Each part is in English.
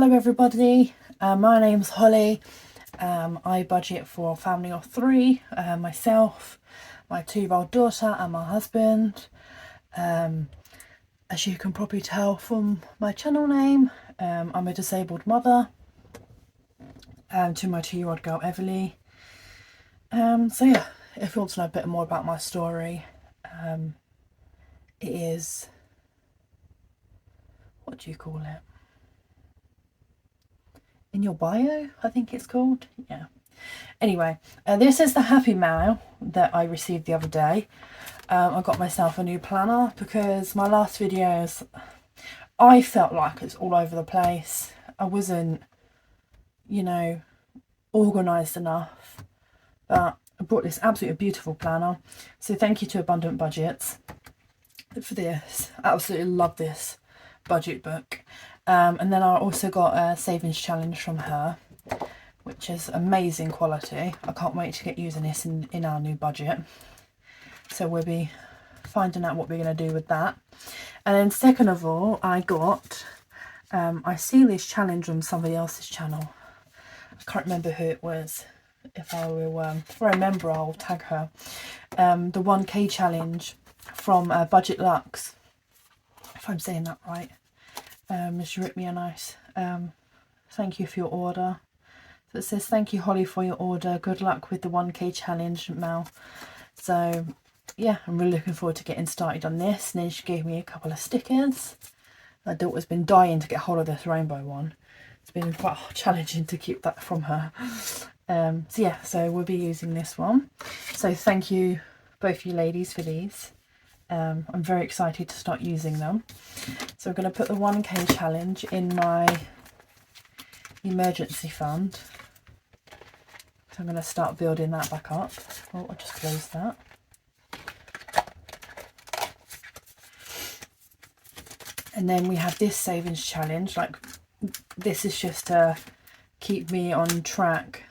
Hello everybody, my name's Holly. I budget for a family of three, myself, my 2-year-old daughter and my husband. As you can probably tell from my channel name, I'm a disabled mother to my 2-year-old girl Everly. So yeah, if you want to know a bit more about my story, it is, what do you call it? In your bio, I think it's called. Yeah. Anyway, this is the happy mail that I received the other day. I got myself a new planner because my last videos, I felt like it's all over the place. I wasn't, organised enough. But I brought this absolutely beautiful planner. So thank you to Abundant Budgets for this. I absolutely love this budget book. And then I also got a savings challenge from her, which is amazing quality. I can't wait to get using this in our new budget. So we'll be finding out what we're going to do with that. And then second of all, I got, I see this challenge on somebody else's channel. I can't remember who it was. If I remember, I'll tag her. The 1K challenge from Budget Luxe, if I'm saying that right. She wrote me a nice thank you for your order. So it says, thank you Holly for your order, good luck with the 1K challenge, Mel. So yeah, I'm really looking forward to getting started on this. And then she gave me a couple of stickers. My daughter's been dying to get hold of this rainbow one. It's been quite challenging to keep that from her. So yeah, so we'll be using this one. So thank you both you ladies for these. I'm very excited to start using them. So I'm going to put the 1K challenge in my emergency fund. So I'm going to start building that back up. Oh, I'll just close that. And then we have this savings challenge. Like, this is just to keep me on track.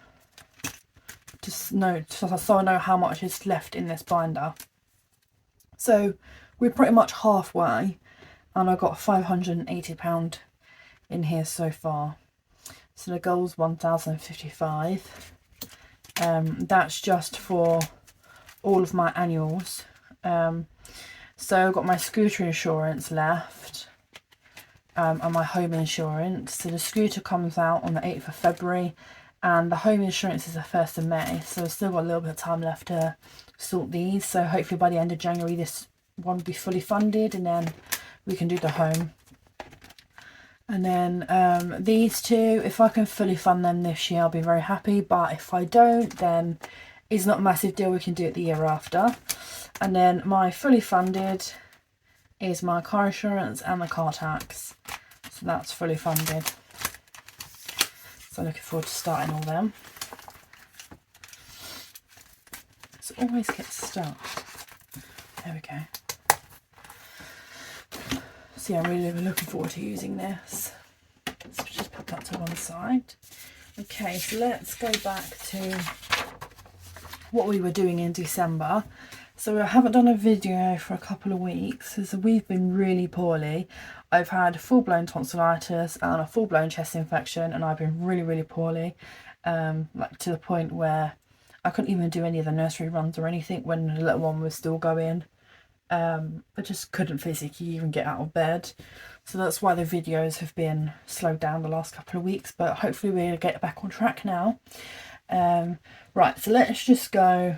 Just know, so I know how much is left in this binder. So we're pretty much halfway, and I got £580 in here so far. So the goal's 1,055. That's just for all of my annuals. So I've got my scooter insurance left, and my home insurance. So the scooter comes out on the 8th of February, and the home insurance is the 1st of May. So I've still got a little bit of time left to sort these. So hopefully by the end of January this one will be fully funded, and then we can do the home. And then these two, if I can fully fund them this year, I'll be very happy. But if I don't, then it's not a massive deal. We can do it the year after. And then my fully funded is my car insurance and the car tax. So that's fully funded. So looking forward to starting all them. So it always gets stuck. There we go. So yeah, I'm really looking forward to using this. Let's just put that to one side. Okay, so let's go back to what we were doing in December. So I haven't done a video for a couple of weeks because we've been really poorly. I've had full-blown tonsillitis and a full-blown chest infection, and I've been really poorly, like to the point where I couldn't even do any of the nursery runs or anything when the little one was still going. I just couldn't physically even get out of bed. So that's why the videos have been slowed down the last couple of weeks, but hopefully we'll get back on track now. Right, so let's just go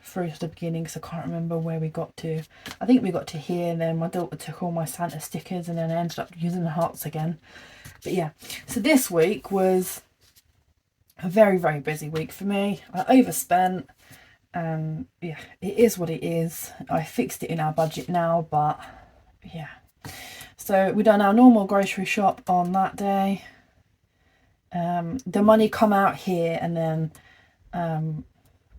through to the beginning because I can't remember where we got to. I think we got to here, and then my daughter took all my Santa stickers, and then I ended up using the hearts again. But yeah, so this week was a very busy week for me. I overspent. Yeah, it is what it is. I fixed it in our budget now, but yeah. So we done our normal grocery shop on that day. The money come out here, and then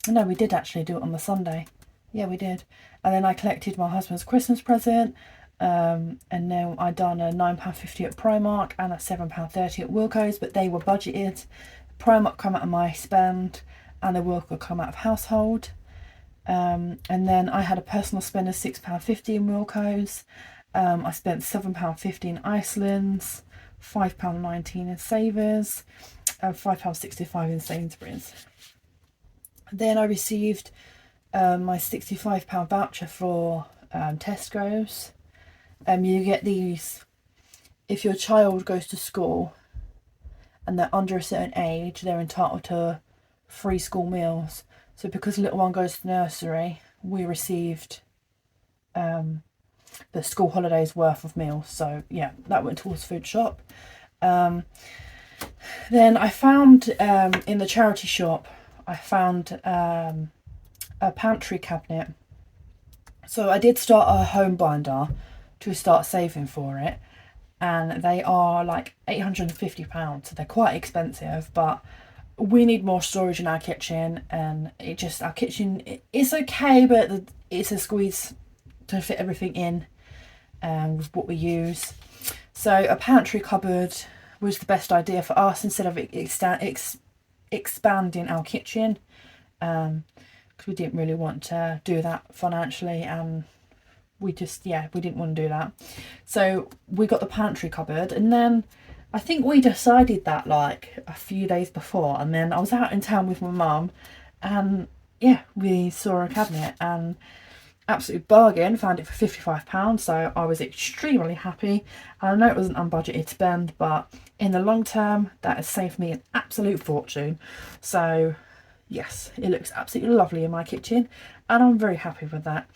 no, we did actually do it on the Sunday. Yeah, we did. And then I collected my husband's Christmas present, and then I done a £9.50 at Primark and a £7.30 at Wilko's, but they were budgeted. Primark come out of my spend, and the Wilko come out of household. And then I had a personal spend of £6.50 in Wilko's. I spent £7.50 in Iceland's, £5.19 in Savers, and £5.65 in Sainsbury's. Then I received my £65 voucher for Tesco's. You get these if your child goes to school and they're under a certain age, they're entitled to free school meals. So because little one goes to nursery, we received the school holidays worth of meals. So yeah, that went towards food shop. Then I found in the charity shop, I found a pantry cabinet. So I did start a home binder to start saving for it, and they are like £850, so they're quite expensive, but we need more storage in our kitchen, and our kitchen it's okay, but it's a squeeze to fit everything in with what we use. So a pantry cupboard was the best idea for us instead of expanding our kitchen, because we didn't really want to do that financially, and we didn't want to do that. So we got the pantry cupboard, and then I think we decided that like a few days before, and then I was out in town with my mum, and yeah, we saw a cabinet and absolute bargain, found it for £55, so I was extremely happy. I know it was an unbudgeted spend, but in the long term that has saved me an absolute fortune. So yes, it looks absolutely lovely in my kitchen, and I'm very happy with that.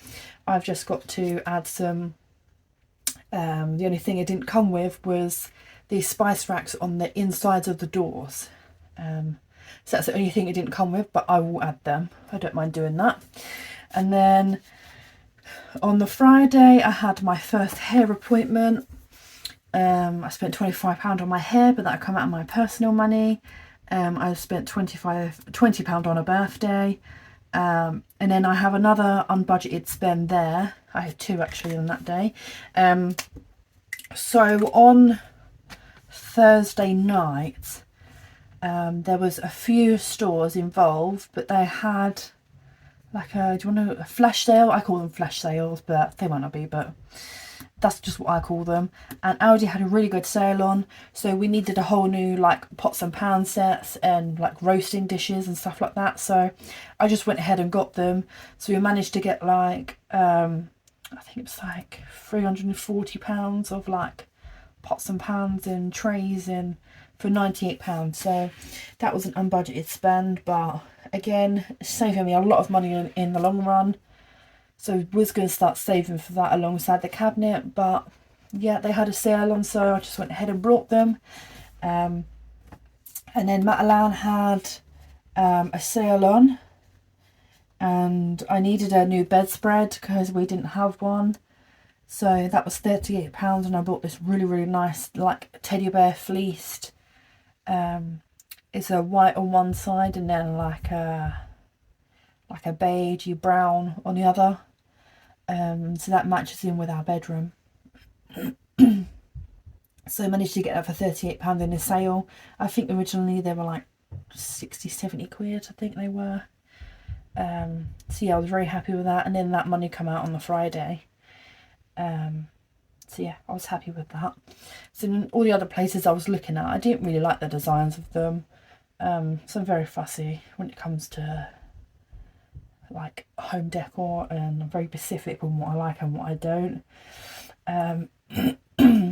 I've just got to add some the only thing it didn't come with was these spice racks on the insides of the doors. So that's the only thing it didn't come with, but I will add them. I don't mind doing that. And then on the Friday I had my first hair appointment. I spent £25 on my hair, but that come out of my personal money. I spent £20 on a birthday. And then I have another unbudgeted spend there. I had two actually on that day. So on Thursday night, there was a few stores involved, but they had like a flash sale. I call them flash sales, but they might not be, but that's just what I call them. And Aldi had a really good sale on, so we needed a whole new like pots and pan sets and like roasting dishes and stuff like that, so I just went ahead and got them. So we managed to get like I think it was like £340 of like pots and pans and trays and for £98. So that was an unbudgeted spend, but again, saving me a lot of money in the long run. So I was going to start saving for that alongside the cabinet, but yeah, they had a sale on, so I just went ahead and brought them. And then Matalan had a sale on, and I needed a new bedspread because we didn't have one. So that was £38, and I bought this really, really nice like teddy bear fleeced. It's a white on one side and then like a beigey brown on the other. So that matches in with our bedroom. So I managed to get that for £38 in a sale. I think originally they were like 60-70 quid, I think they were. So yeah, I was very happy with that, and then that money come out on the Friday. So yeah, I was happy with that. So in all the other places I was looking at, I didn't really like the designs of them. So I'm very fussy when it comes to like home decor, and I'm very specific on what I like and what I don't.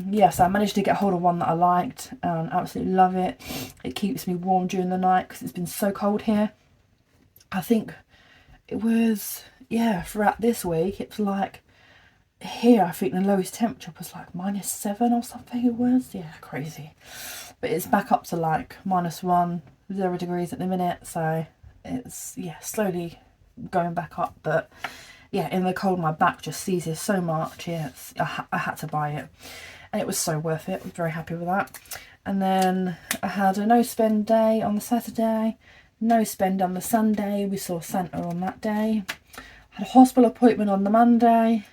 Yeah, so I managed to get hold of one that I liked and absolutely love it. It keeps me warm during the night because it's been so cold here. I think it was, yeah, throughout this week it was like, here I think the lowest temperature was like -7 or something. It was, yeah, crazy. But it's back up to like -1, 0 degrees at the minute, so it's, yeah, slowly going back up. But yeah, in the cold my back just seizes so much. Yeah, I had to buy it, and it was so worth it. I was very happy with that. And then I had a no spend day on the Saturday, no spend on the Sunday. We saw Santa on that day. Had a hospital appointment on the Monday.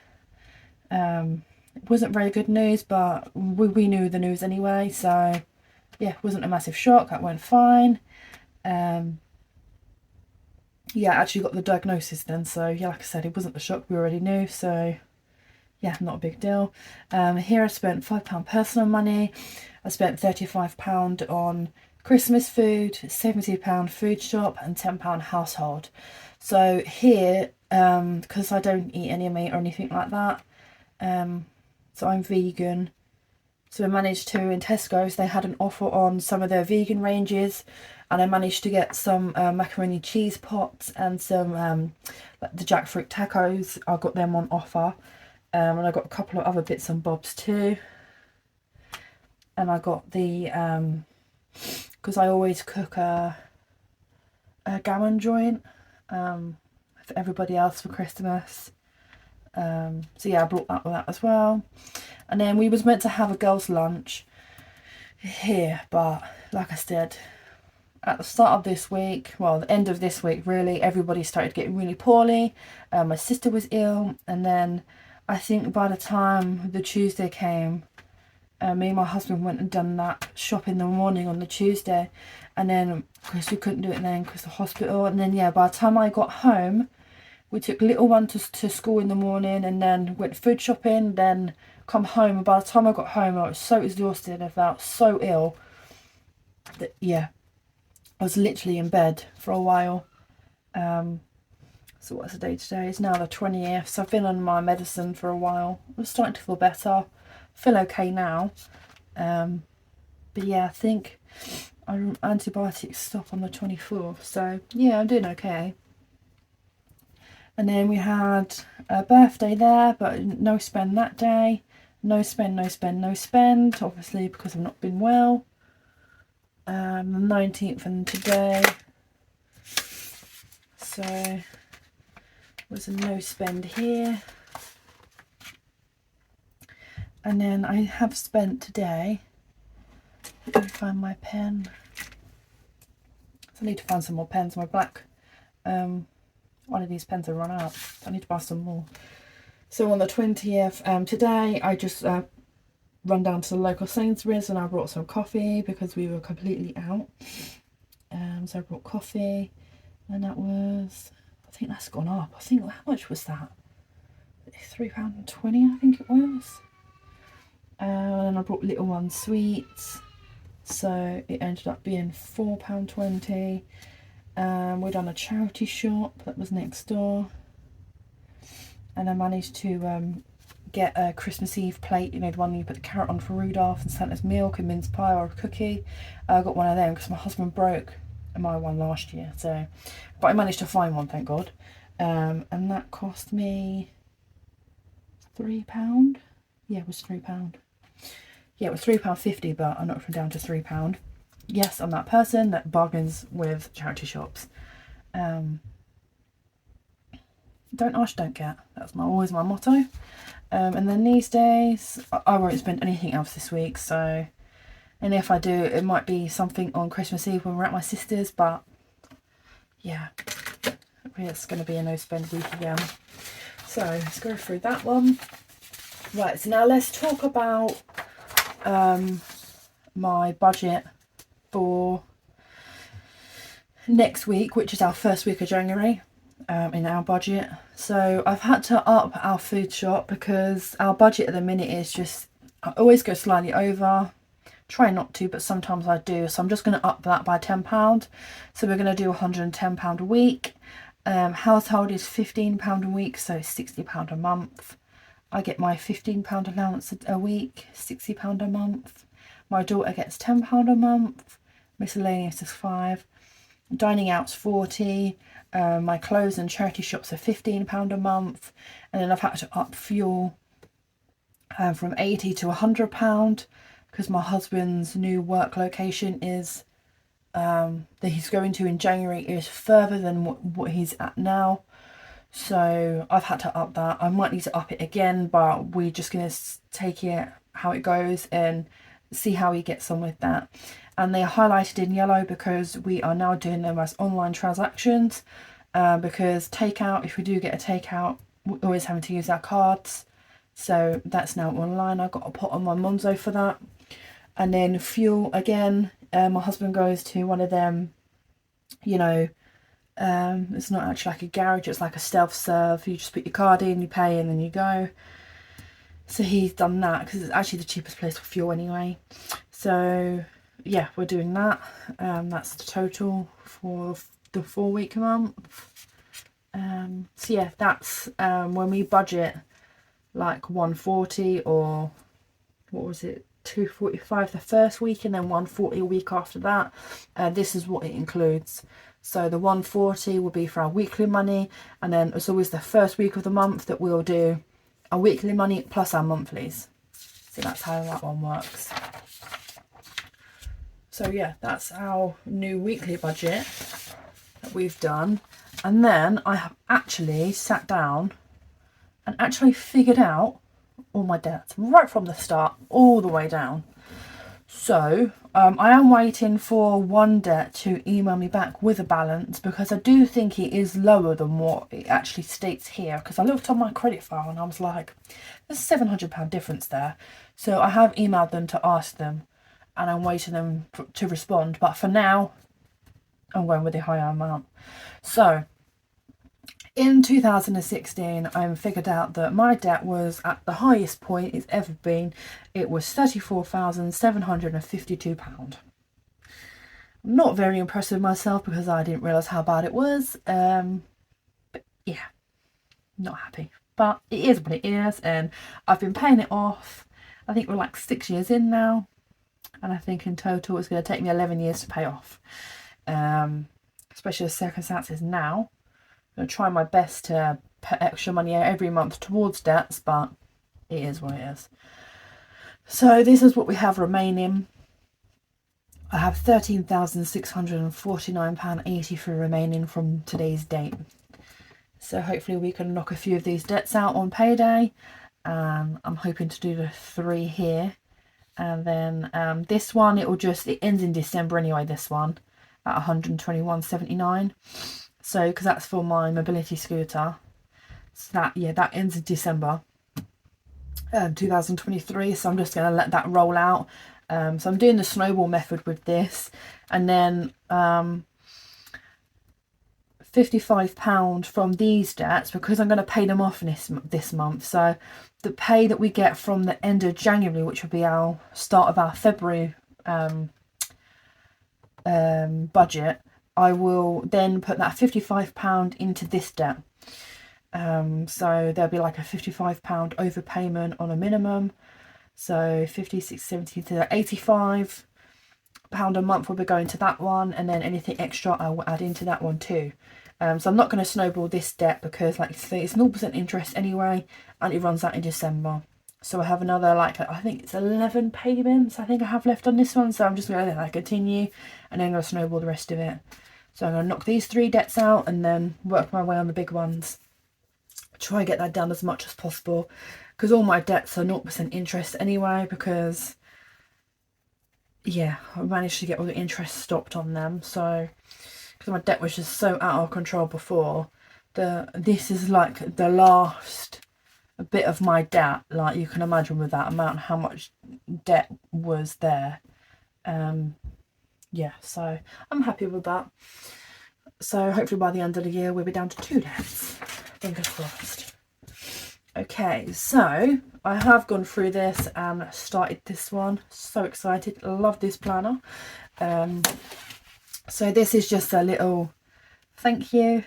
It wasn't very good news, but we knew the news anyway, so yeah, it wasn't a massive shock. That went fine. Yeah, I actually got the diagnosis then, so yeah, like I said, it wasn't the shock, we already knew. So yeah, not a big deal. Here I spent £5 personal money. I spent £35 on Christmas food, £70 food shop, and £10 household. So here, because I don't eat any meat or anything like that, so I'm vegan. So I managed to, in Tesco's, they had an offer on some of their vegan ranges, and I managed to get some macaroni cheese pots and some like the jackfruit tacos. I got them on offer, and I got a couple of other bits and bobs too. And I got the because I always cook a gammon joint for everybody else for Christmas. So yeah, I brought that as well. And then we was meant to have a girls' lunch here, but like I said, at the start of this week, well, the end of this week really, everybody started getting really poorly. My sister was ill, and then I think by the time the Tuesday came, me and my husband went and done that shop in the morning on the Tuesday, and then of course we couldn't do it then because the hospital. And then yeah, by the time I got home, we took little one to school in the morning, and then went food shopping, then come home. And by the time I got home, I was so exhausted. I felt so ill that yeah, I was literally in bed for a while. So what's the day today? It's now the 20th. So I've been on my medicine for a while. I'm starting to feel better. Feel okay now. But yeah, I think our antibiotics stop on the 24th. So yeah, I'm doing okay. And then we had a birthday there, but no spend that day. No spend, no spend, no spend. Obviously because I've not been well. The 19th and today. So was a no spend here. And then I have spent today, let me find my pen. So I need to find some more pens. My black, one of these pens have run out. I need to buy some more. So on the 20th, today I just run down to the local Sainsbury's and I brought some coffee because we were completely out. So I brought coffee, and that was, I think that's gone up. I think, how much was that? £3.20 I think it was. And I brought little one sweets, so it ended up being £4.20. We're done a charity shop that was next door, and I managed to get a Christmas Eve plate, you know, the one you put the carrot on for Rudolph and Santa's milk and mince pie or a cookie. I got one of them because my husband broke my one last year, so, but I managed to find one, thank God. And that cost me £3. Yeah, it was £3. Yeah, it was £3.50, but I knocked it down to £3. Yes, I'm that person that bargains with charity shops. Don't ask, don't get. That's always my motto. And then these days, I won't spend anything else this week, so, and if I do, it might be something on Christmas Eve when we're at my sister's, but yeah, it's going to be a no spend week again. So let's go through that one. Right, so now let's talk about my budget for next week, which is our first week of January, in our budget. So I've had to up our food shop because our budget at the minute is just, I always go slightly over, try not to, but sometimes I do. So I'm just going to up that by £10. So we're going to do £110 a week. Household is £15 a week, so £60 a month. I get my £15 allowance a week, £60 a month. My daughter gets £10 a month. Miscellaneous is £5. Dining out's £40. My clothes and charity shops are £15 a month. And then I've had to up fuel from £80 to £100 because my husband's new work location is that he's going to in January is further than what he's at now. So I've had to up that. I might need to up it again, but we're just going to take it how it goes and see how he gets on with that. And they are highlighted in yellow because we are now doing them as online transactions, because takeout, if we do get a takeout, we're always having to use our cards. So that's now online. I've got to put on my Monzo for that. And then fuel again, my husband goes to one of them, you know, it's not actually like a garage, it's like a self-serve. You just put your card in, you pay, and then you go. So he's done that because it's actually the cheapest place for fuel anyway. So yeah, we're doing that. That's the total for the 4 week month. So yeah, that's when we budget like 140, or what was it, 245 the first week and then 140 a week after that. This is what it includes. So the 140 will be for our weekly money, and then it's always the first week of the month that we'll do our weekly money plus our monthlies. So that's how that one works. So yeah, that's our new weekly budget that we've done. And then I have actually sat down and actually figured out all my debts right from the start all the way down. So I am waiting for one debt to email me back with a balance, because I do think it is lower than what it actually states here, because I looked on my credit file and I was like, there's a £700 difference there. So I have emailed them to ask them, and I'm waiting them to respond, but for now I'm going with the higher amount. So in 2016, I figured out that my debt was at the highest point it's ever been. It was £34,752. I'm not very impressed with myself because I didn't realise how bad it was. But yeah, not happy. But it is what it is, and I've been paying it off. I think we're like 6 years in now, and I think in total it's going to take me 11 years to pay off. Especially the circumstances now. I'm going to try my best to put extra money out every month towards debts, but it is what it is. So this is what we have remaining. I have £13,649.83 remaining from today's date. So hopefully we can knock a few of these debts out on payday. I'm hoping to do the 3 here. And then this one, it ends in December anyway, this one, at £121.79. So, because that's for my mobility scooter. So that ends in December 2023. So I'm just going to let that roll out. So I'm doing the snowball method with this. And then £55 from these debts, because I'm going to pay them off this month. So the pay that we get from the end of January, which will be our start of our February budget, I will then put that £55 into this debt. So there'll be like a £55 overpayment on a minimum. So 50, 60, 70 to £85 a month will be going to that one, and then anything extra I will add into that one too. So I'm not going to snowball this debt, because like I say, it's 0% interest anyway, and it runs out in December. So I have another, like, I think it's 11 payments I think I have left on this one. So I'm just going to let that continue, and then I'm going to snowball the rest of it. So I'm going to knock these 3 debts out and then work my way on the big ones. Try and get that down as much as possible, because all my debts are 0% interest anyway, because yeah, I managed to get all the interest stopped on them. So because my debt was just so out of control before, this is like the last bit of my debt. Like, you can imagine with that amount how much debt was there. Yeah, so I'm happy with that. So hopefully by the end of the year we'll be down to 2 debts. Fingers crossed. Okay, so I have gone through this and started this one. So excited. Love this planner. So this is just a little thank you.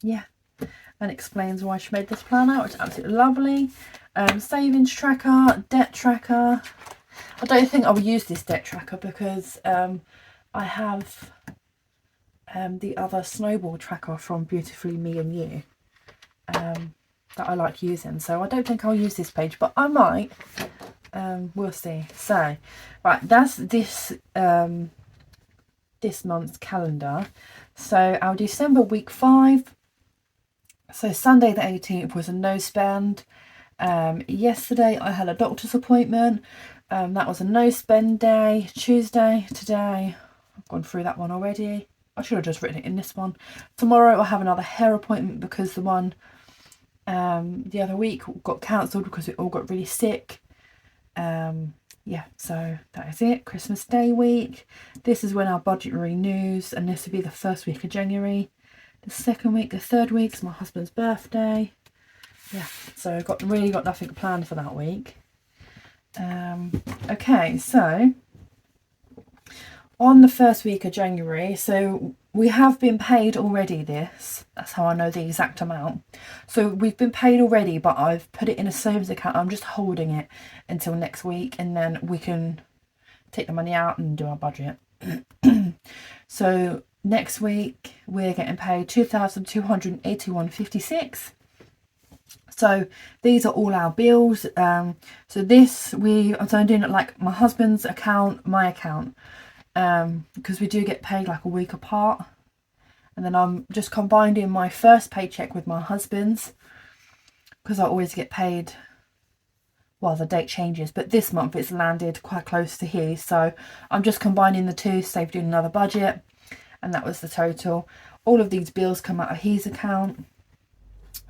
Yeah, and explains why she made this planner, which is absolutely lovely. Savings tracker, debt tracker. I don't think I'll use this debt tracker because I have the other snowball tracker from Beautifully Me and You that I like using. So I don't think I'll use this page, but I might. We'll see. So, right, that's this this month's calendar. So our December week 5. So Sunday the 18th was a no spend. Yesterday I had a doctor's appointment. That was a no spend day. Tuesday, today, I've gone through that one already. I should have just written it in this one. Tomorrow I'll have another hair appointment, because the one the other week got cancelled because we all got really sick. Yeah, so that is it. Christmas Day week. This is when our budget renews, and this will be the first week of January. The second week, the third week is my husband's birthday. yeah, so I've really got nothing planned for that week. Okay, so on the first week of January, so we have been paid already this. That's how I know the exact amount. So we've been paid already, but I've put it in a savings account. I'm just holding it until next week, and then we can take the money out and do our budget. So next week we're getting paid £2,281.56. So these are all our bills. So this I'm doing it like my husband's account, my account, because we do get paid like a week apart, and then I'm just combining my first paycheck with my husband's, because I always get paid, well, the date changes, but this month it's landed quite close to his, so I'm just combining the two, save doing another budget, and that was the total. All of these bills come out of his account,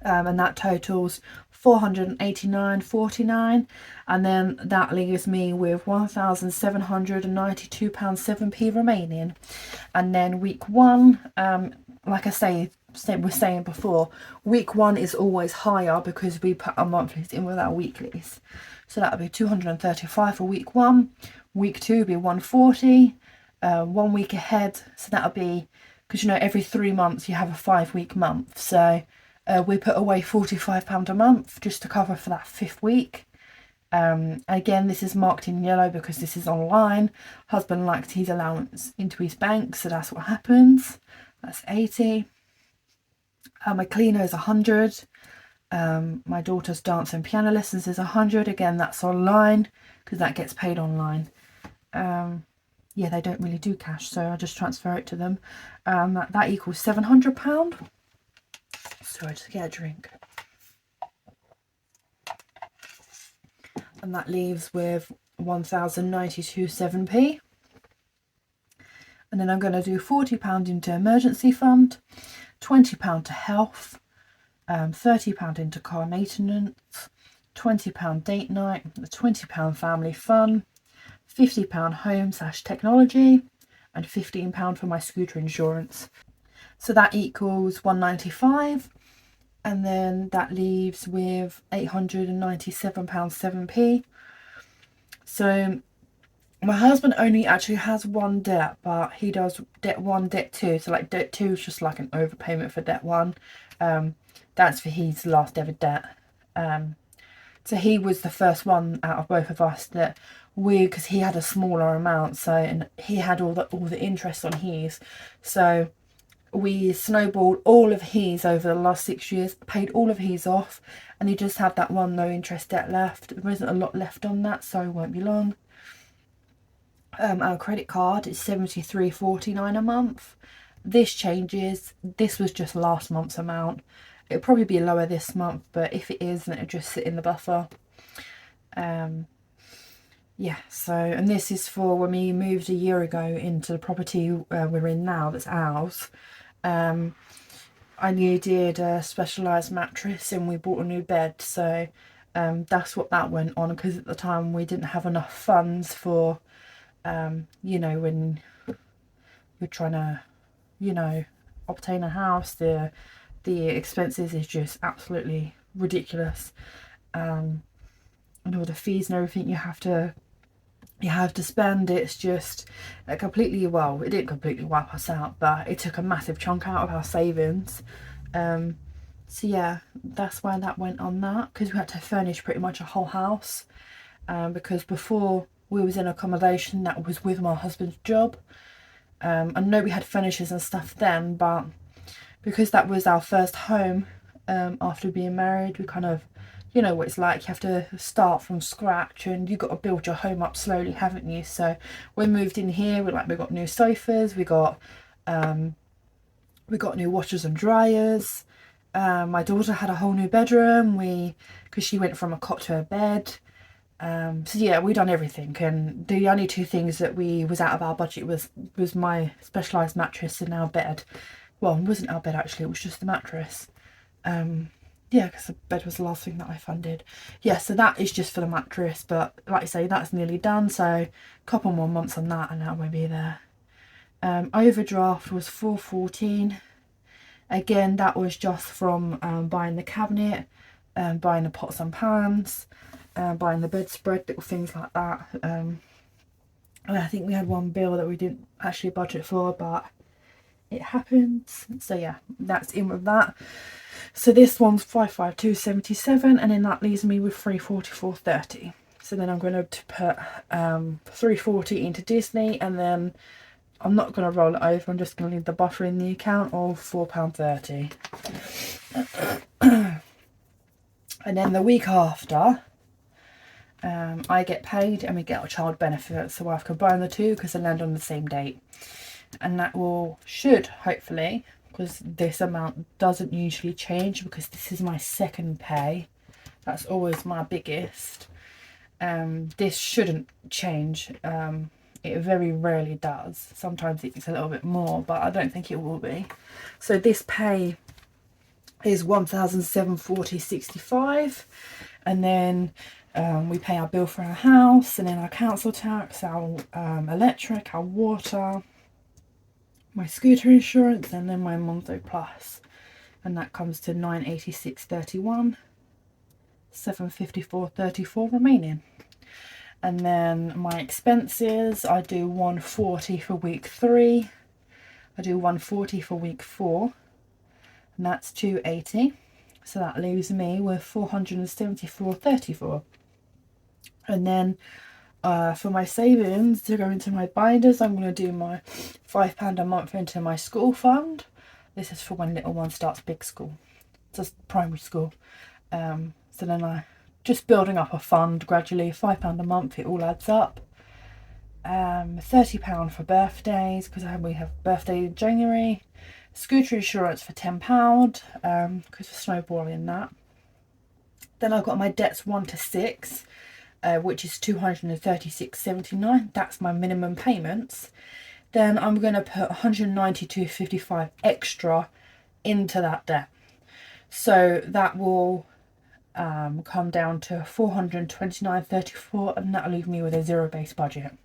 and that totals £489.49, and then that leaves me with £1,792.7p remaining. And then week one, like I was saying before, week one is always higher because we put our monthlies in with our weeklies. So that'll be 235 for week one. Week two will be 140. 1 week ahead, so that'll be, because every 3 months you have a 5-week month, so we put away £45 a month just to cover for that 5th week. Again, this is marked in yellow because this is online. Husband likes his allowance into his bank, so that's what happens. That's 80. My cleaner is 100. My daughter's dance and piano lessons is 100. Again, that's online because that gets paid online. Yeah, they don't really do cash, so I just transfer it to them. That equals £700. Sorry, just get a drink. And that leaves with 1,092.7p. And then I'm going to do £40 into emergency fund, £20 to health, £30 into car maintenance, £20 date night, £20 family fun, £50 home/technology, and £15 for my scooter insurance. So that equals £195. And then that leaves with £897.7p. So my husband only actually has one debt, but he does debt 1, debt 2. So like debt 2 is just like an overpayment for debt 1. That's for his last ever debt. So he was the first one out of both of us that because he had a smaller amount, so, and he had all the interest on his, so we snowballed all of his over the last 6 years, paid all of his off, and he just had that one no interest debt left. There isn't a lot left on that, so it won't be long. Our credit card is £73.49 a month. This changes. This was just last month's amount. It'll probably be lower this month, but if it is, then it'll just sit in the buffer. Yeah, so, and this is for when we moved a year ago into the property we're in now, that's ours. I needed a specialised mattress and we bought a new bed, so that's what that went on, because at the time we didn't have enough funds for, when you're trying to, obtain a house, the expenses is just absolutely ridiculous, and all the fees and everything you have to spend. It's just it didn't completely wipe us out, but it took a massive chunk out of our savings. So yeah, that's why that went on that, because we had to furnish pretty much a whole house, because before we was in accommodation that was with my husband's job. I know we had furnishers and stuff then, but because that was our first home after being married, we kind of, what it's like, you have to start from scratch and you've got to build your home up slowly, haven't you? So we moved in here, we got new sofas, we got new washers and dryers. My daughter had a whole new bedroom, because she went from a cot to a bed. So yeah, we done everything, and the only two things that was out of our budget was my specialised mattress and our bed. Well, it wasn't our bed actually, it was just the mattress. Yeah, because the bed was the last thing that I funded. Yeah, so that is just for the mattress, but like I say, that's nearly done, so a couple more months on that and that will be there. Overdraft was £414. Again, that was just from buying the cabinet. buying the pots and pans, buying the bedspread, little things like that. And I think we had one bill that we didn't actually budget for, but it happens. So yeah, that's in with that. So this one's 552.77, and then that leaves me with 344.30. So then I'm going to put 340 into Disney, and then I'm not going to roll it over. I'm just going to leave the buffer in the account of £4.30. And then the week after, I get paid and we get our child benefit. So I've combined the two because they land on the same date. And that should hopefully, because this amount doesn't usually change because this is my second pay. That's always my biggest. This shouldn't change. It very rarely does. Sometimes it's a little bit more, but I don't think it will be. So this pay is £1,740.65, and then we pay our bill for our house, and then our council tax, our electric, our water, my scooter insurance, and then my Monzo Plus, and that comes to £986.31, £754.34 remaining. And then my expenses, I do £140 for week 3, I do £140 for week 4, and that's £280. So that leaves me with £474.34. And then for my savings to go into my binders, I'm going to do my £5 a month into my school fund. This is for when little one starts big school, just primary school. So then I just building up a fund gradually, £5 a month, it all adds up. £30 for birthdays, because we have birthday in January. Scooter insurance for £10, because we're snowballing that. Then I've got my debts 1 to 6, which is £236.79. That's my minimum payments. Then I'm going to put £192.55 extra into that debt. So that will come down to £429.34, and that'll leave me with a zero-based budget.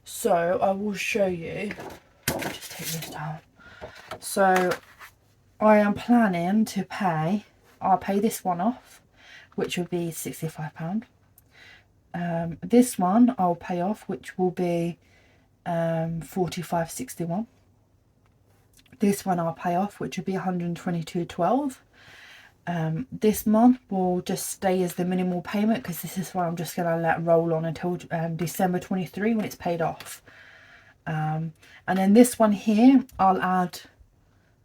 So I will show you. I'll just take this down. So I am planning to pay. I'll pay this one off, which will be £65. This one I'll pay off, which will be £45.61. This one I'll pay off, which will be £122.12. This month will just stay as the minimal payment, because this is what I'm just going to let roll on until December 23 when it's paid off. And then this one here, I'll add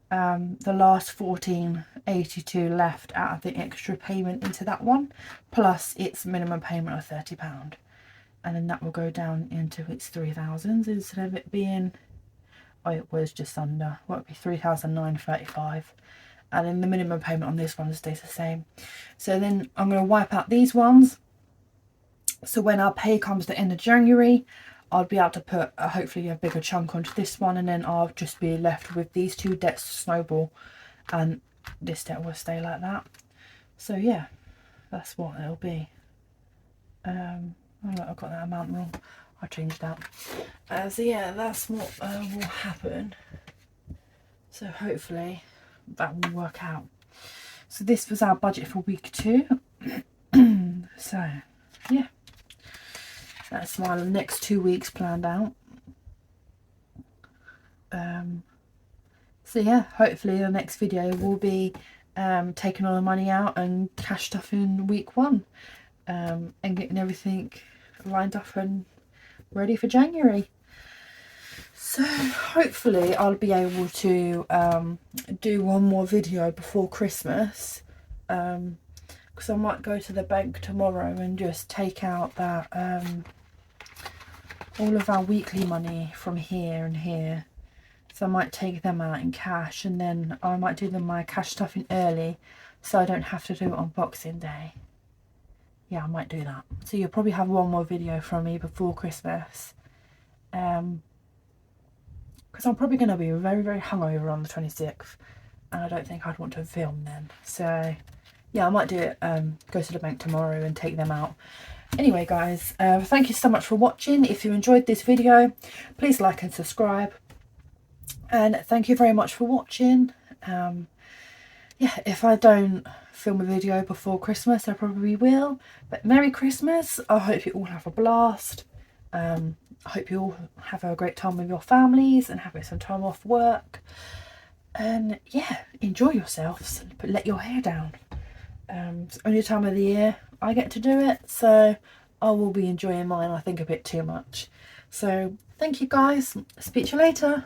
the last £14.82 left out of the extra payment into that one, plus its minimum payment of £30. And then that will go down into its 3,000s instead of it being, oh, it was just under, what would be £3,935. And then the minimum payment on this one stays the same. So then I'm going to wipe out these ones. So when our pay comes to the end of January, I'll be able to put hopefully a bigger chunk onto this one, and then I'll just be left with these two debts to snowball, and this debt will stay like that. So yeah, that's what it'll be. Oh look, I've got that amount wrong. I changed that. So yeah, that's what will happen. So hopefully that will work out. So this was our budget for week 2. So yeah, that's my next 2 weeks planned out. So yeah, hopefully the next video will be taking all the money out and cash stuff in week 1, and getting everything lined up and ready for January. So hopefully I'll be able to do one more video before Christmas, because I might go to the bank tomorrow and just take out that all of our weekly money from here and here. So I might take them out in cash, and then I might do my cash stuff in early, so I don't have to do it on Boxing Day. Yeah, I might do that. So you'll probably have one more video from me before Christmas. Because I'm probably going to be very, very hungover on the 26th, and I don't think I'd want to film then. So yeah, I might do it, go to the bank tomorrow and take them out. Anyway guys, thank you so much for watching. If you enjoyed this video, please like and subscribe, and thank you very much for watching. Yeah, if I don't film a video before Christmas. I probably will. But Merry Christmas. I hope you all have a blast. I hope you all have a great time with your families and having some time off work. And yeah, enjoy yourselves, but let your hair down. It's the only time of the year I get to do it, so I will be enjoying mine, I think, a bit too much. So thank you guys. Speak to you later.